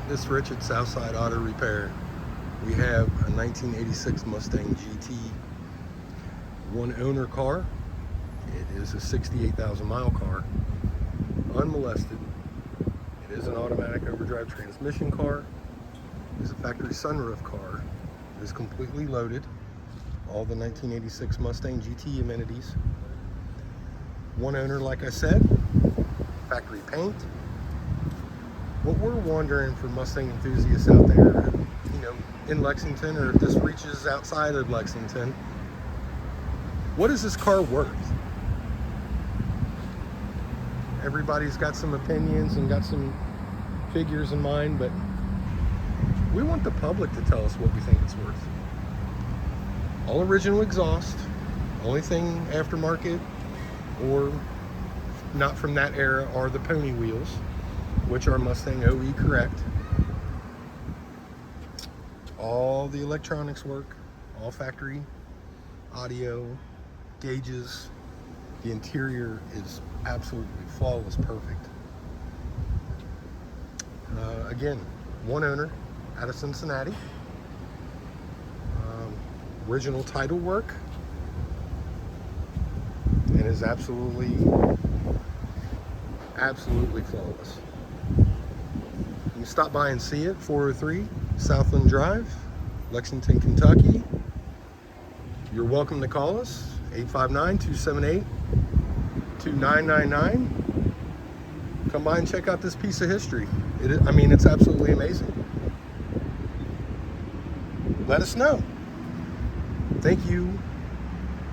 This Rich at Southside Auto Repair. We have a 1986 Mustang GT, one owner car. It is a 68,000 mile car, unmolested. It is an automatic overdrive transmission car. It is a factory sunroof car. It is completely loaded. All the 1986 Mustang GT amenities. One owner, like I said, factory paint. What we're wondering for Mustang enthusiasts out there, in Lexington, or if this reaches outside of Lexington, what is this car worth? Everybody's got some opinions and got some figures in mind, but we want the public to tell us what we think it's worth. All original exhaust, only thing aftermarket or not from that era are the pony wheels, which are Mustang OE correct. All the electronics work, all factory audio, gauges. The interior is absolutely flawless, perfect. Again, one owner out of Cincinnati. Original title work, and is absolutely flawless. You can stop by and see it, 403 Southland Drive, Lexington, Kentucky. You're welcome to call us, 859-278-2999. Come by and check out this piece of history. It's absolutely amazing. Let us know. Thank you.